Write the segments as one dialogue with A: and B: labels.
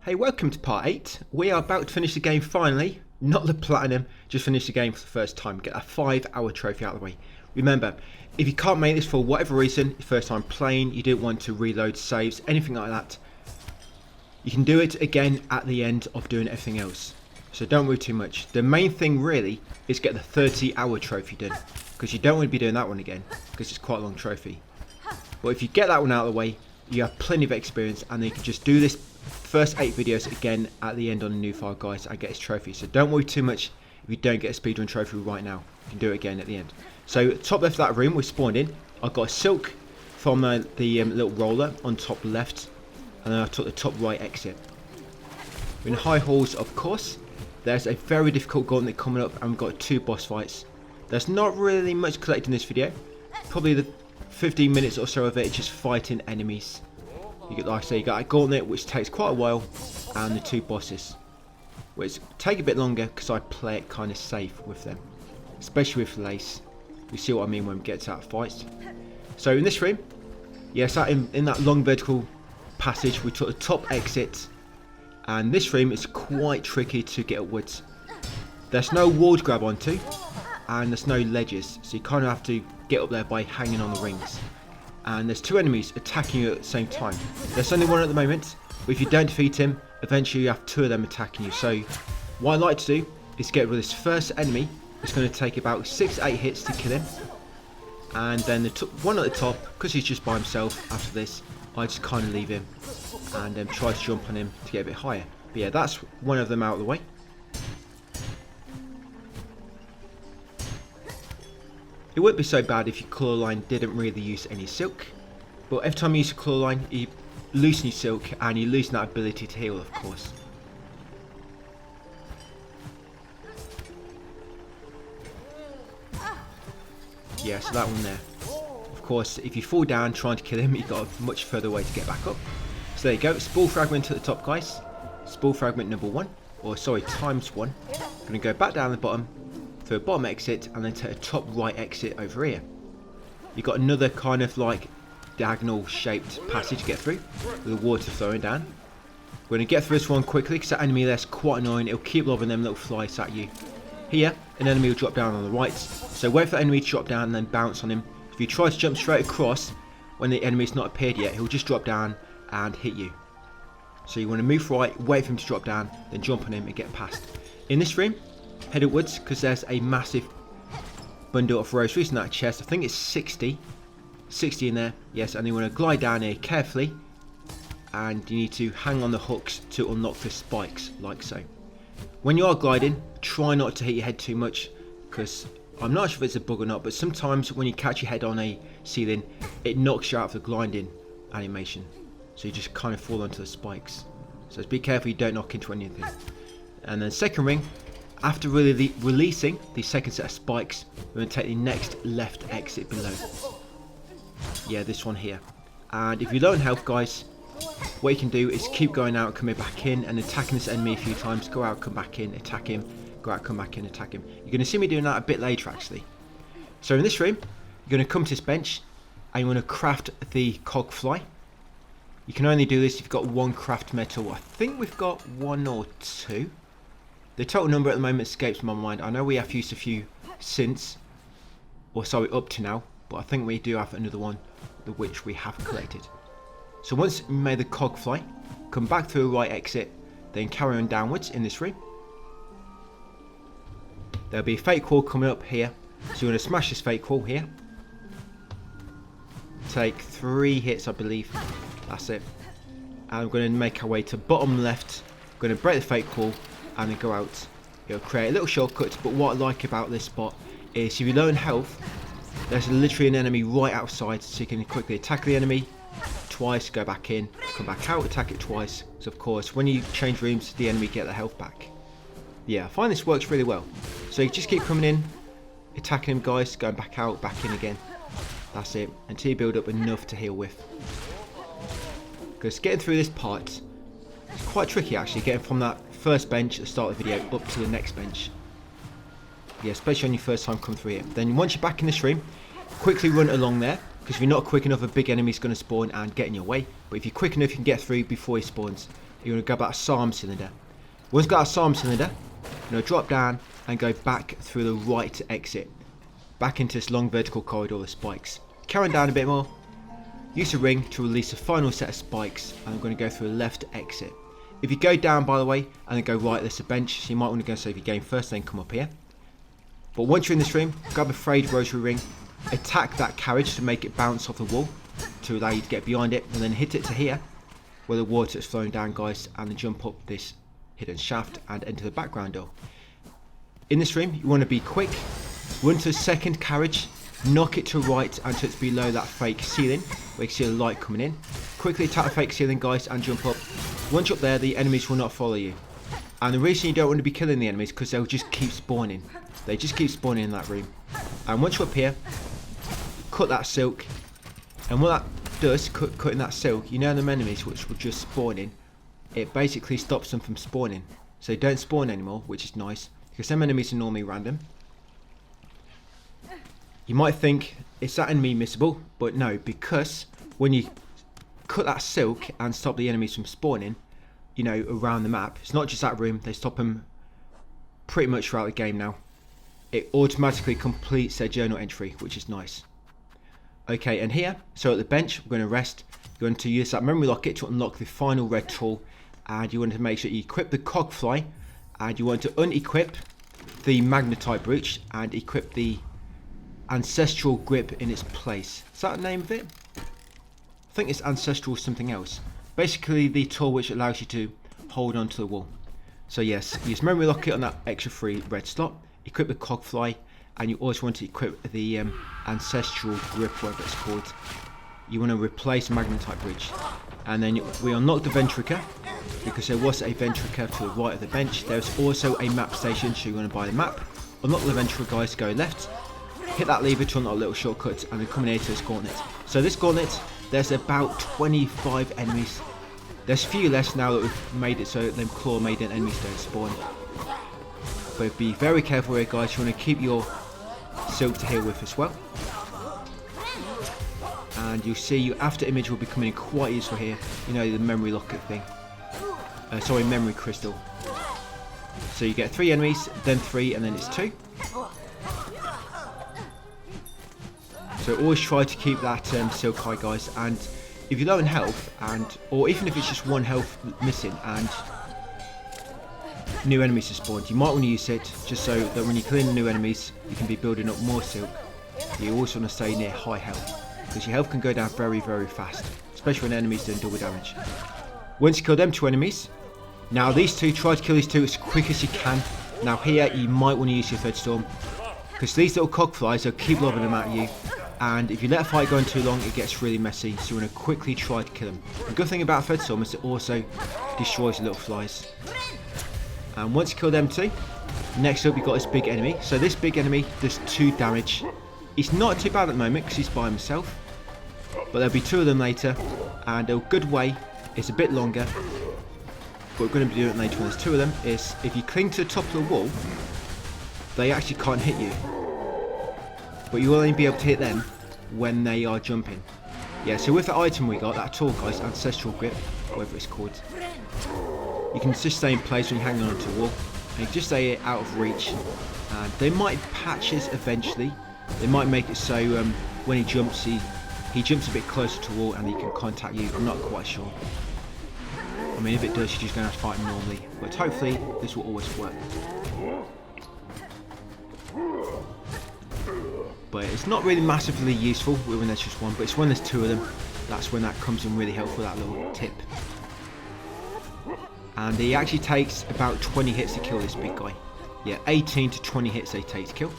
A: Hey, welcome to part 8. We are about to finish the game finally. Not the platinum, just finish the game for the first time. Get a 5-hour trophy out of the way. Remember, if you can't make this for whatever reason, your first time playing, you didn't want to reload saves, anything like that, you can do it again at the end of doing everything else. So don't worry too much. The main thing really is get the 30-hour trophy done, because you don't want to be doing that one again, because it's quite a long trophy. But if you get that one out of the way, you have plenty of experience, and then you can just do this first 8 videos again at the end on the new file, guys, and get his trophy. So don't worry too much if you don't get a speedrun trophy right now. You can do it again at the end. So top left of that room we spawned in, I got a silk from the little roller on top left, and then I took the top right exit. We're in high halls, of course. There's a very difficult gauntlet coming up, and we've got 2 boss fights. There's not really much collected in this video. Probably the 15 minutes or so of it is just fighting enemies. You get, like I say, you got a gauntlet which takes quite a while, and the 2 bosses, which take a bit longer because I play it kind of safe with them, especially with Lace. You see what I mean when we get to that fight. So in this room, yes, in that long vertical passage, we took the top exit, and this room is quite tricky to get upwards. There's no wall to grab onto, and there's no ledges, so you kind of have to get up there by hanging on the rings. And there's 2 enemies attacking you at the same time. There's only one at the moment, but if you don't defeat him, eventually you have 2 of them attacking you. So what I like to do is get rid of this first enemy. It's going to take about 6 to 8 hits to kill him, and then the one at the top, because he's just by himself after this, I just kind of leave him and try to jump on him to get a bit higher. But yeah, that's one of them out of the way. It wouldn't be so bad if your colour line didn't really use any silk, but every time you use a colour line, you loosen your silk and you loosen that ability to heal, of course. Yeah, so that one there. Of course, if you fall down trying to kill him, you've got a much further way to get back up. So there you go, Spore Fragment at the top, guys. Spore Fragment number 1, or sorry, times 1. I'm going to go back down the bottom, through a bottom exit, and then take a top right exit over here. You've got another kind of like diagonal shaped passage to get through, with the water flowing down. We're going to get through this one quickly, because that enemy there's quite annoying. It'll keep lobbing them little flies at you. Here, an enemy will drop down on the right, so wait for the enemy to drop down and then bounce on him. If you try to jump straight across when the enemy's not appeared yet, he'll just drop down and hit you. So you want to move right, wait for him to drop down, then jump on him and get past. In this room, head upwards, because there's a massive bundle of rosaries in that chest. I think it's 60 in there. Yes, and you want to glide down here carefully, and you need to hang on the hooks to unlock the spikes, like so. When you are gliding, try not to hit your head too much, because I'm not sure if it's a bug or not, but sometimes when you catch your head on a ceiling, it knocks you out of the gliding animation, so you just kind of fall onto the spikes. So just be careful you don't knock into anything. And then second ring, after releasing the second set of spikes, we're going to take the next left exit below. Yeah, this one here. And if you're low on health, guys, what you can do is keep going out, coming back in, and attacking this enemy a few times. Go out, come back in, attack him. Go out, come back in, attack him. You're going to see me doing that a bit later, actually. So in this room, you're going to come to this bench, and you want to craft the cog fly. You can only do this if you've got 1 craft metal. I think we've got 1 or 2. The total number at the moment escapes my mind. I know we have used a few since, or sorry, up to now, but I think we do have another one, which we have collected. So once you made the cog fly, come back through a right exit, then carry on downwards in this room. There'll be a fake wall coming up here, so you're going to smash this fake wall here. Take 3 hits, I believe. That's it. And we're going to make our way to bottom left. We're going to break the fake wall and then go out. It'll create a little shortcut, but what I like about this spot is if you're low in health, there's literally an enemy right outside, so you can quickly attack the enemy twice, go back in, come back out, attack it twice. So of course, when you change rooms, the enemy get their health back. Yeah, I find this works really well. So you just keep coming in, attacking them, guys, going back out, back in again. That's it, until you build up enough to heal with. Because getting through this part is quite tricky, actually, getting from that first bench at the start of the video up to the next bench. Yeah, especially on your first time coming through here. Then once you're back in this room, quickly run along there, because if you're not quick enough, a big enemy's going to spawn and get in your way. But if you're quick enough, you can get through before he spawns. you want to grab that SARM cylinder. Once you got that SARM cylinder, you're going to drop down and go back through the right exit. Back into this long vertical corridor with spikes. Carry on down a bit more. Use the ring to release the final set of spikes, and I'm going to go through the left exit. If you go down, by the way, and then go right, there's a bench, so you might want to go save your game first, then come up here. But once you're in this room, grab a frayed rosary ring, attack that carriage to make it bounce off the wall, to allow you to get behind it, and then hit it to here, where the water is flowing down, guys, and then jump up this hidden shaft and enter the background door. In this room, you want to be quick, run to the second carriage, knock it to right until it's below that fake ceiling, where you can see a light coming in. Quickly attack the fake ceiling, guys, and jump up. Once you're up there, the enemies will not follow you. And the reason you don't want to be killing the enemies, because they'll just keep spawning. They just keep spawning in that room. And once you're up here, cut that silk. And what that does, cutting that silk, you know them enemies which were just spawning, it basically stops them from spawning. So they don't spawn anymore, which is nice, because some enemies are normally random. You might think, is that enemy missable? But no, because when you cut that silk and stop the enemies from spawning, you know, around the map, it's not just that room, they stop them pretty much throughout the game now. It automatically completes their journal entry, which is nice. Okay, and here, so at the bench, we're going to rest. You're going to use that memory locket to unlock the final red tool, and you want to make sure you equip the cogfly, and you want to unequip the magnetite brooch and equip the ancestral grip in its place. Is that the name of it? I think it's ancestral something else. Basically the tool which allows you to hold onto the wall. So yes, use memory locket on that extra free red slot, equip the cogfly, and you also want to equip the ancestral grip, whatever it's called. You want to replace magnetite bridge. And then we unlock the ventrica, because there was a ventrica to the right of the bench. There's also a map station, so you want to buy the map. Unlock the ventrica, guys, go left. Hit that lever to unlock a little shortcut, and then come in here to this gauntlet. So this gauntlet, there's about 25 enemies. There's a few less now that we've made it so that them claw maiden enemies don't spawn. But be very careful here, guys. You want to keep your silk to heal with as well. And you'll see your after image will be coming in quite useful here. You know, the memory locket thing. Sorry, memory crystal. So you get 3 enemies, then 3, and then it's 2. So always try to keep that silk high, guys. And if you're low in health, or even if it's just 1 health missing and new enemies are spawned, you might want to use it just so that when you kill in new enemies, you can be building up more silk. You also want to stay near high health, because your health can go down very, very fast, especially when enemies doing double damage. Once you kill them 2 enemies, now these 2, try to kill these 2 as quick as you can. Now here, you might want to use your third storm, because these little cogflies will keep lobbing them at you. And if you let a fight go on too long, it gets really messy, so you want to quickly try to kill them. The good thing about Thread Storm is it also destroys the little flies. And once you kill them 2, next up you've got this big enemy. So this big enemy does 2 damage. He's not too bad at the moment because he's by himself, but there'll be 2 of them later, and a good way is a bit longer. What we're going to be doing later when there's 2 of them is, if you cling to the top of the wall, they actually can't hit you. But you will only be able to hit them when they are jumping. Yeah, so with the item we got, that tool, guys, ancestral grip, whatever it's called, you can just stay in place when you're hanging onto a wall, and you just stay out of reach. And they might patch this eventually. They might make it so when he jumps, he jumps a bit closer to the wall and he can contact you. I'm not quite sure. I mean, if it does, you're just going to have to fight him normally. But hopefully, this will always work. But it's not really massively useful when there's just 1, but it's when there's 2 of them, that's when that comes in really helpful, that little tip. And he actually takes about 20 hits to kill this big guy. Yeah, 18 to 20 hits they take to kill.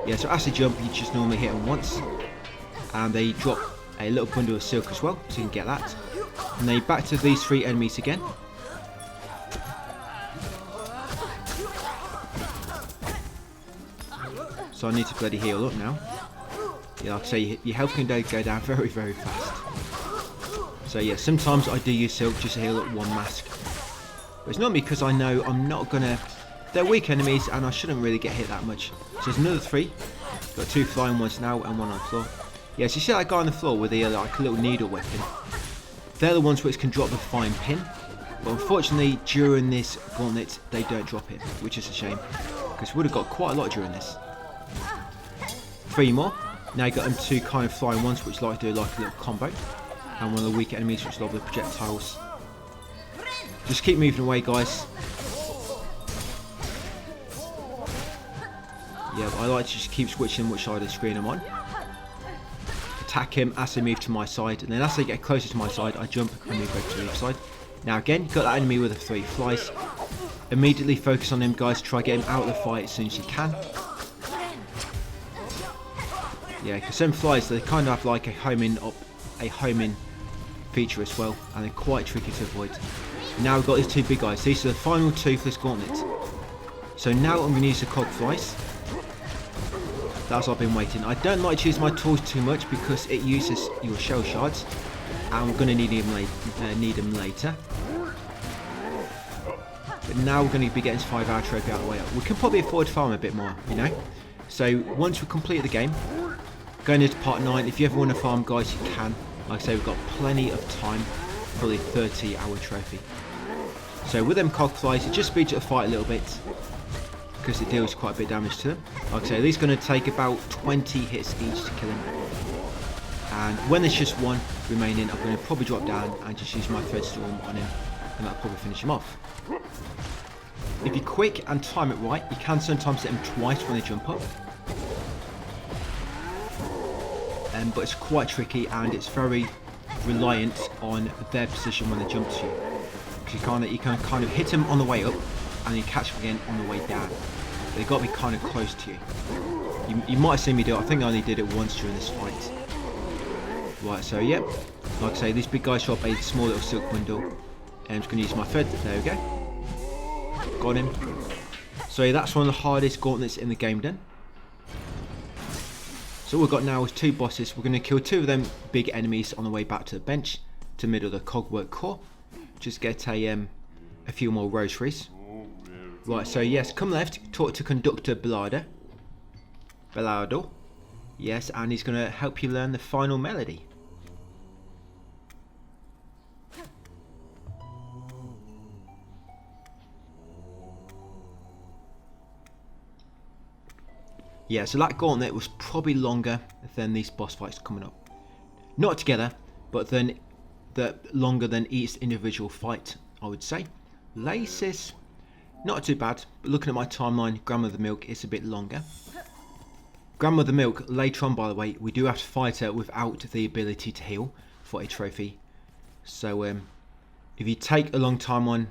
A: Yeah, so as they jump, you just normally hit them once. And they drop a little bundle of silk as well, so you can get that. And then back to these 3 enemies again. So I need to bloody heal up now. Yeah, like I say, your health can go down very, very fast. So yeah, sometimes I do use silk just to heal up 1 mask. But it's not because I know I'm not gonna... They're weak enemies and I shouldn't really get hit that much. So there's another 3. Got 2 flying ones now and 1 on the floor. Yeah, so you see that guy on the floor with the like a little needle weapon. They're the ones which can drop the fine pin. But unfortunately, during this gauntlet, they don't drop it, which is a shame, because we would have got quite a lot during this. 3 more. Now you got them 2 kind of flying ones, which like to do like a little combo, and one of the weaker enemies, which love the projectiles. Just keep moving away, guys. Yeah, I like to just keep switching which side of the screen I'm on. Attack him as they move to my side, and then as they get closer to my side, I jump and move over to the other side. Now again, got that enemy with the 3 flies. Immediately focus on him, guys. Try to get him out of the fight as soon as you can. Yeah, because some flies, they kind of have like a homing feature as well, and they're quite tricky to avoid. Now we've got these 2 big guys. These are the final 2 for this gauntlet. So now I'm going to use the cog flies. That's what I've been waiting. I don't like to use my tools too much because it uses your shell shards, and we're going to need them later. But now we're going to be getting this 5-hour trophy out of the way. We can probably afford to farm a bit more, you know. So once we complete the game, going into part 9, if you ever want to farm, guys, you can. Like I say, we've got plenty of time for the 30-hour trophy. So with them cog flies, it just speeds up the fight a little bit, because it deals quite a bit of damage to them. Like I say, these are going to take about 20 hits each to kill him. And when there's just 1 remaining, I'm going to probably drop down and just use my thread storm on him, and that'll probably finish him off. If you're quick and time it right, you can sometimes hit them twice when they jump up. But it's quite tricky, and it's very reliant on their position when they jump to you. Because you can kind of hit them on the way up, and you catch them again on the way down. They've got to be kind of close to you. You might have seen me do it. I think I only did it once during this fight. Right, so yep. Like I say, these big guys show up a small little silk bundle. And I'm just going to use my thread. There we go. Got him. So yeah, that's one of the hardest gauntlets in the game done. So all we've got now is 2 bosses. We're going to kill 2 of them big enemies on the way back to the bench, to the middle of the cogwork core. Just get a few more rosaries. Right, so yes, come left, talk to Conductor Bellardo. Yes, and he's going to help you learn the final melody. Yeah, so that gauntlet was probably longer than these boss fights coming up. Not together, but then longer than each individual fight, I would say. Laces, not too bad, but looking at my timeline, Grandmother Milk is a bit longer. Grandmother Milk, later on by the way, we do have to fight her without the ability to heal for a trophy. So if you take a long time on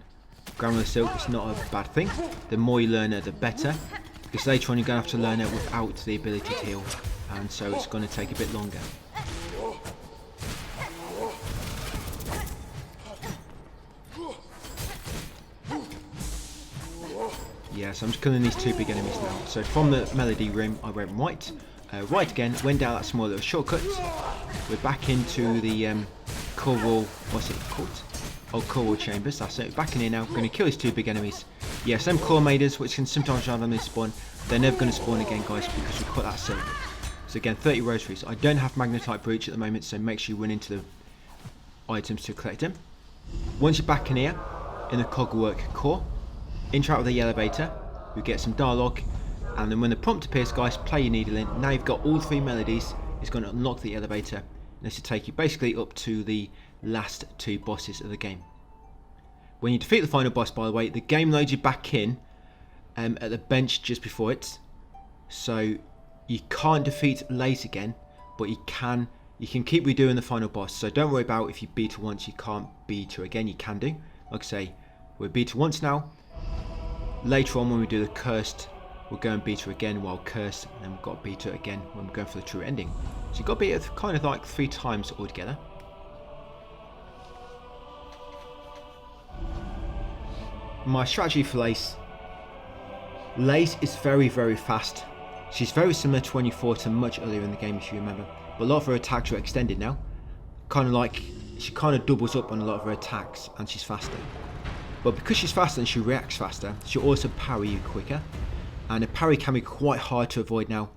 A: Grandmother Silk, it's not a bad thing. The more you learn her, the better. Because later on you're going to have to learn it without the ability to heal, and so it's going to take a bit longer. Yeah, so I'm just killing these 2 big enemies now. So from the melody room I went right, right again, went down that small little shortcut. We're back into the coral, what's it called? Oh, coral chambers, that's it. Back in here now, we're going to kill these 2 big enemies. Yes, them core maidens, which can sometimes randomly spawn, they're never going to spawn again, guys, because we cut that silk. So again, 30 rosaries. I don't have magnetite brooch at the moment, so make sure you run into the items to collect them. Once you're back in here, in the cogwork core, interact with the elevator, we get some dialogue, and then when the prompt appears, guys, play your needle in. Now you've got all 3 melodies. It's going to unlock the elevator, and this will take you basically up to the last 2 bosses of the game. When you defeat the final boss, by the way, the game loads you back in at the bench just before it. So you can't defeat Lace again, but you can keep redoing the final boss. So don't worry about if you beat her once, you can't beat her again. You can do. Like I say, we're beat her once now. Later on when we do the cursed, we'll go and beat her again while cursed, and then we've got to beat her again when we're going for the true ending. So you've got to beat her kind of like 3 times altogether. My strategy for Lace is very, very fast. She's very similar to when you fought her much earlier in the game, if you remember, but a lot of her attacks are extended now. Kind of like, she kind of doubles up on a lot of her attacks, and she's faster. But because she's faster and she reacts faster, she'll also parry you quicker, and a parry can be quite hard to avoid now.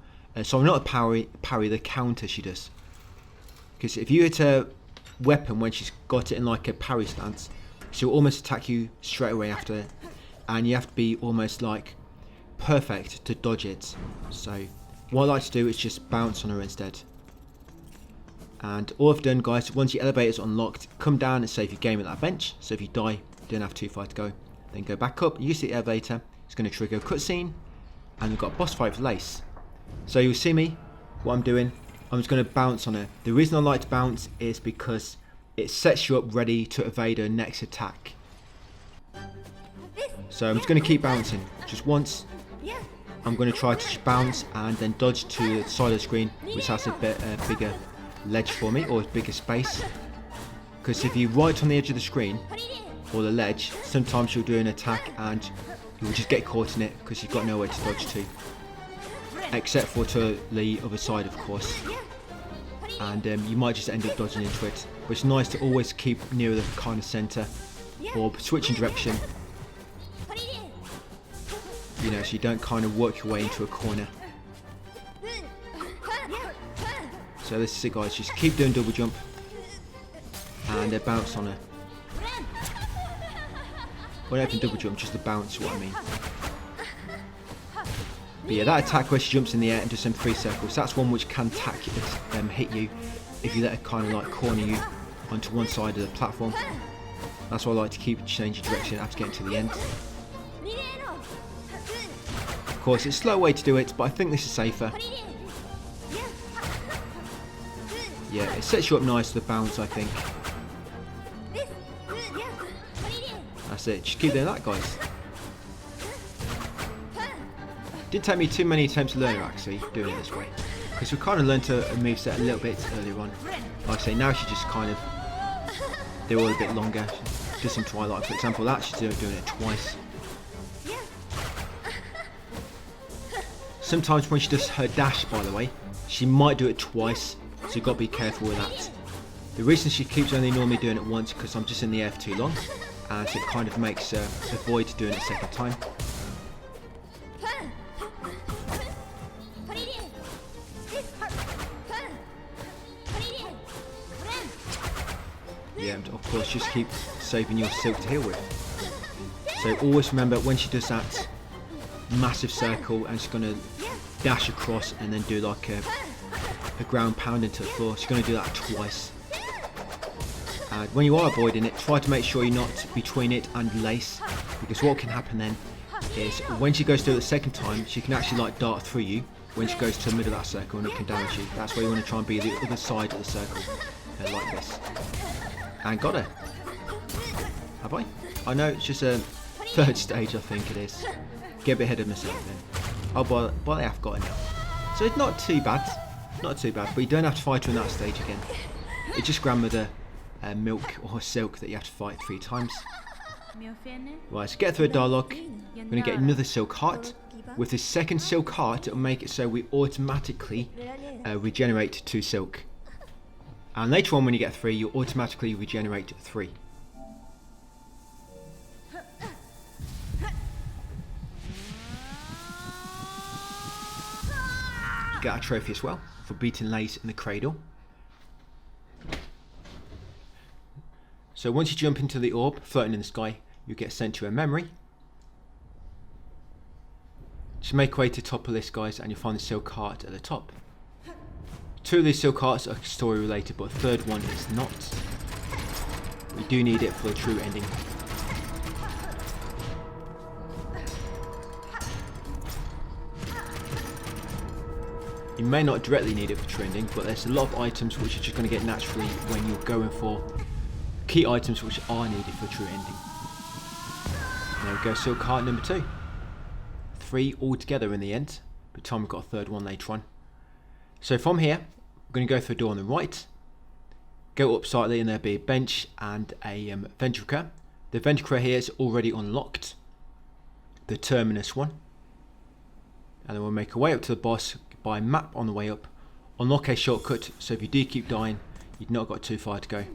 A: So I'm not a parry, the counter she does. Because if you hit her weapon when she's got it in like a parry stance. She'll almost attack you straight away after, and you have to be almost like perfect to dodge it. So what I like to do is just bounce on her instead. And all I've done, guys, once your elevator's unlocked, come down and save your game at that bench. So if you die, you don't have too far to go. Then go back up, use the elevator. It's going to trigger a cutscene, and we've got a boss fight with Lace. So you'll see me, what I'm doing. I'm just going to bounce on her. The reason I like to bounce is because it sets you up ready to evade her next attack. So I'm just going to keep bouncing. Just once, I'm going to try to just bounce and then dodge to the side of the screen, which has a bit bigger ledge for me, or a bigger space. Because if you're right on the edge of the screen, or the ledge, sometimes you'll do an attack and you'll just get caught in it because you've got nowhere to dodge to. Except for to the other side, of course. And you might just end up dodging into it. But it's nice to always keep near the kind of centre, or switching direction. You know, so you don't kind of work your way into a corner. So this is it, guys. Just keep doing double jump. And bounce on her. When I open double jump, just the bounce, what I mean. But yeah, that attack where she jumps in the air and does some 3 circles, that's one which can hit you if you let her kind of like corner you onto one side of the platform. That's why I like to keep changing direction after getting to the end. Of course, it's a slow way to do it, but I think this is safer. Yeah, it sets you up nice with the bounce, I think. That's it, just keep doing that, guys. Didn't take me too many attempts to learn it, actually, doing it this way. Because we kind of learned a moveset a little bit earlier on. Like I say, now she just kind of, they're all a bit longer. Do some Twilight, for example, that she's doing it twice. Sometimes when she does her dash, by the way, she might do it twice, so you've got to be careful with that. The reason she keeps only normally doing it once, because I'm just in the air for too long, and it kind of makes her avoid doing it a second time. Yeah, and of course just keep saving your silk to heal with. So always remember when she does that massive circle and she's going to dash across and then do like a ground pound into the floor, she's going to do that twice. And when you are avoiding it, try to make sure you're not between it and Lace, because what can happen then is when she goes to do it the second time, she can actually like dart through you when she goes to the middle of that circle and it can damage you. That's why you want to try and be the other side of the circle, like this. And got her. Have I? I know it's just a 3rd stage, I think it is. Get a bit ahead of myself then. Oh, but I have got her now. So it's not too bad. Not too bad, but you don't have to fight her in that stage again. It's just grandmother, milk or silk that you have to fight 3 times. Right, so get through a dialogue. We're going to get another silk heart. With this second silk heart, it'll make it so we automatically regenerate 2 silk. And later on when you get 3, you automatically regenerate 3. You get a trophy as well for beating Lace in the cradle. So once you jump into the orb floating in the sky, you get sent to a memory. Just make your way to the top of this, guys, and you'll find the silk heart at the top. 2 of these silk hearts are story related, but a 3rd one is not. We do need it for the true ending. You may not directly need it for true ending, but there's a lot of items which you're just going to get naturally when you're going for key items which are needed for true ending. There we go, silk heart number 2. 3 altogether in the end, by the time we've got a 3rd one later on. So from here, we're going to go through a door on the right, go up slightly and there'll be a bench and a ventricle. The ventricle here is already unlocked, the terminus one. And then we'll make our way up to the boss by map on the way up, unlock a shortcut, so if you do keep dying, you've not got too far to go.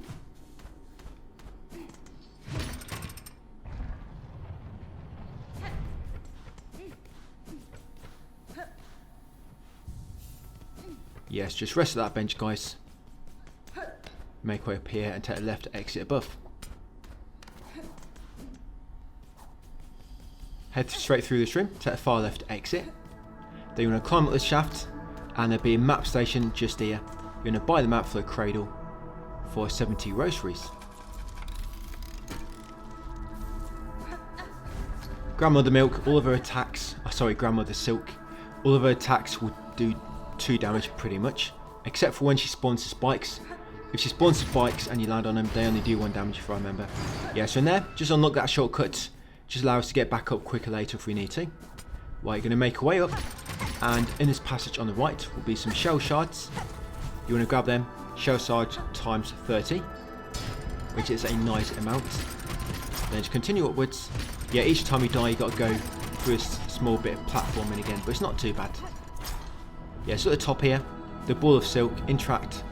A: Yes, just rest at that bench, guys. Make way up here and take a left exit above. Head straight through this room, take a far left exit. Then you're going to climb up this shaft and there'll be a map station just here. You're going to buy the map for a cradle for 70 rosaries. Grandmother Milk, all of her attacks, Grandmother Silk, all of her attacks will do 2 damage pretty much, except for when she spawns the spikes. If she spawns the spikes and you land on them, they only do 1 damage if I remember. Yeah, so in there, just unlock that shortcut, just allow us to get back up quicker later if we need to. Right, you're going to make our way up, and in this passage on the right will be some shell shards. You want to grab them, shell shards times 30, which is a nice amount. Then just continue upwards. Yeah, each time you die you got to go through a small bit of platforming again, but it's not too bad. Yeah, so at the top here, the Ball of Silk, interact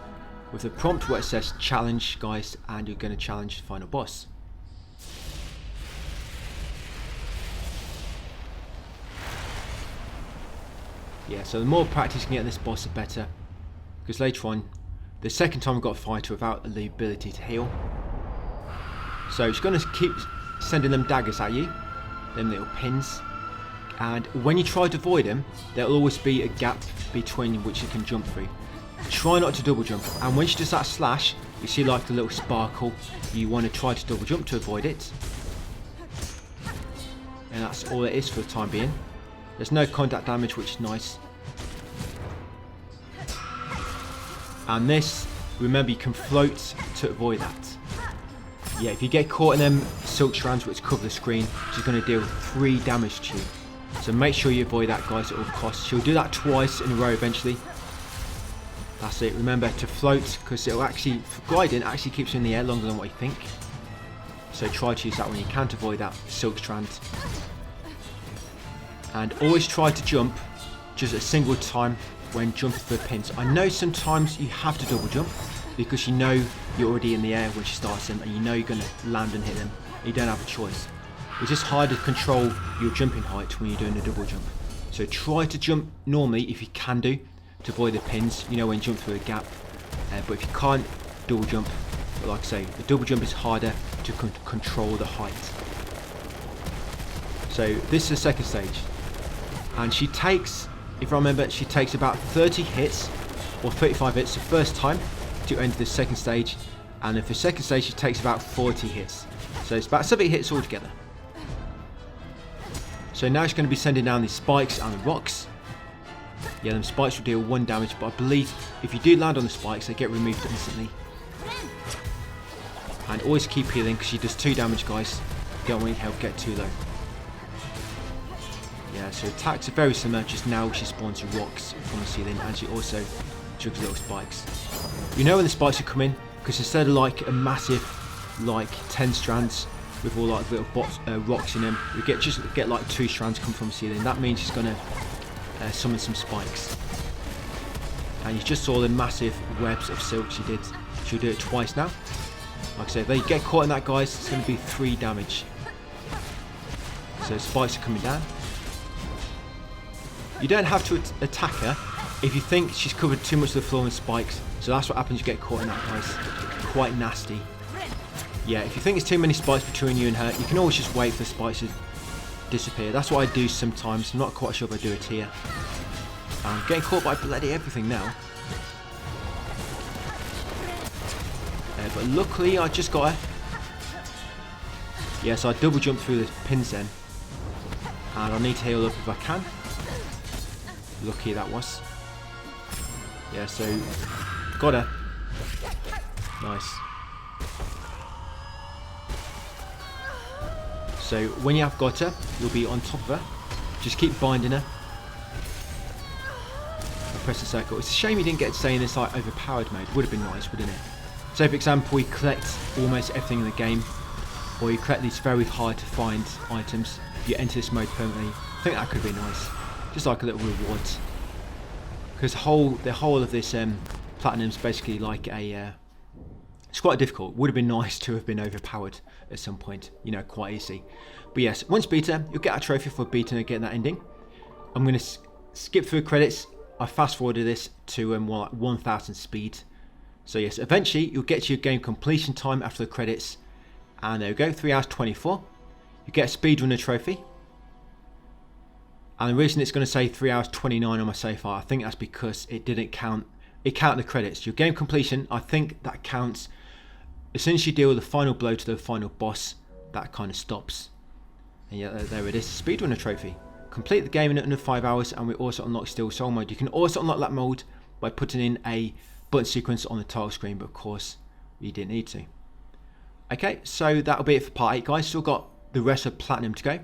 A: with the prompt where it says challenge guys, and you're going to challenge the final boss. Yeah, so the more practice you can get in this boss the better, because later on, the second time we've got a fighter without the ability to heal. So she's going to keep sending them daggers at you, them little pins, and when you try to avoid them, there'll always be a gap between which you can jump through. Try not to double jump, and when she does that slash, you see like the little sparkle, you want to try to double jump to avoid it. And that's all it is for the time being. There's no contact damage, which is nice. And this, remember, you can float to avoid that. Yeah, if you get caught in them silk strands which cover the screen, she's going to deal 3 damage to you. So make sure you avoid that, guys, at all costs. She'll do that twice in a row eventually. That's it. Remember to float, because it'll actually, gliding actually keeps you in the air longer than what you think. So try to use that when you can't avoid that silk strand. And always try to jump just a single time when jumping for pins. I know sometimes you have to double jump because you know you're already in the air when she starts them, and you know you're going to land and hit them. You don't have a choice. It's just hard to control your jumping height when you're doing a double jump. So try to jump normally if you can do, to avoid the pins, you know, when you jump through a gap. But if you can't double jump, but like I say, the double jump is harder to control the height. So this is the second stage. And she takes, if I remember, she takes about 30 hits or 35 hits the first time to enter the second stage, and then for the second stage she takes about 40 hits. So it's about 70 hits altogether. So now she's going to be sending down these spikes and the rocks. Yeah, them spikes will deal 1 damage, but I believe if you do land on the spikes, they get removed instantly. And always keep healing, because she does 2 damage, guys. Don't want your health get too low. Yeah, so attacks are very similar, just now she spawns rocks from the ceiling, and she also jugs little spikes. You know when the spikes are coming, because instead of like a massive, like 10 strands with all like little rocks in them, we get like 2 strands come from the ceiling. That means she's gonna summon some spikes. And you just saw the massive webs of silk she did. She'll do it twice now. Like I said, if they get caught in that, guys, it's going to be 3 damage. So spikes are coming down. You don't have to attack her if you think she's covered too much of the floor in spikes. So that's what happens, you get caught in that, guys. Quite nasty. Yeah, if you think there's too many spikes between you and her, you can always just wait for the spikes to disappear. That's what I do sometimes. I'm not quite sure if I do it here. I'm getting caught by bloody everything now. But luckily I just got her. Yeah, so I double jump through the pins then. And I need to heal up if I can. Lucky that was. Yeah, so got her. Nice. So when you have got her, you'll be on top of her. Just keep binding her. I press the circle. It's a shame you didn't get to stay in this like overpowered mode. Would have been nice, wouldn't it? So for example, you collect almost everything in the game, or you collect these very hard to find items. You enter this mode permanently. I think that could be nice. Just like a little reward. Because the whole of this platinum's basically like a... it's quite difficult. Would have been nice to have been overpowered at some point. You know, quite easy. But yes, once beat her, you'll get a trophy for beating her, getting that ending. I'm going to skip through credits. I fast forwarded this to more like 1000 speed. So yes, eventually you'll get to your game completion time after the credits, and there we go, 3 hours 24. You get a speedrunner trophy, and the reason it's going to say 3 hours 29 on my save file, I think that's because it didn't count. It counted the credits. Your game completion, I think that counts as soon as you deal with the final blow to the final boss. That kind of stops. And yeah, there it is, speedrunner trophy. Complete the game in under 5 hours, and we also unlock Steel Soul mode. You can also unlock that mode by putting in a button sequence on the title screen, but of course you didn't need to. Okay, so that'll be it for part 8, guys. Still got the rest of Platinum to go.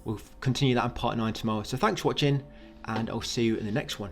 A: We'll continue that in part 9 tomorrow. So thanks for watching, and I'll see you in the next one.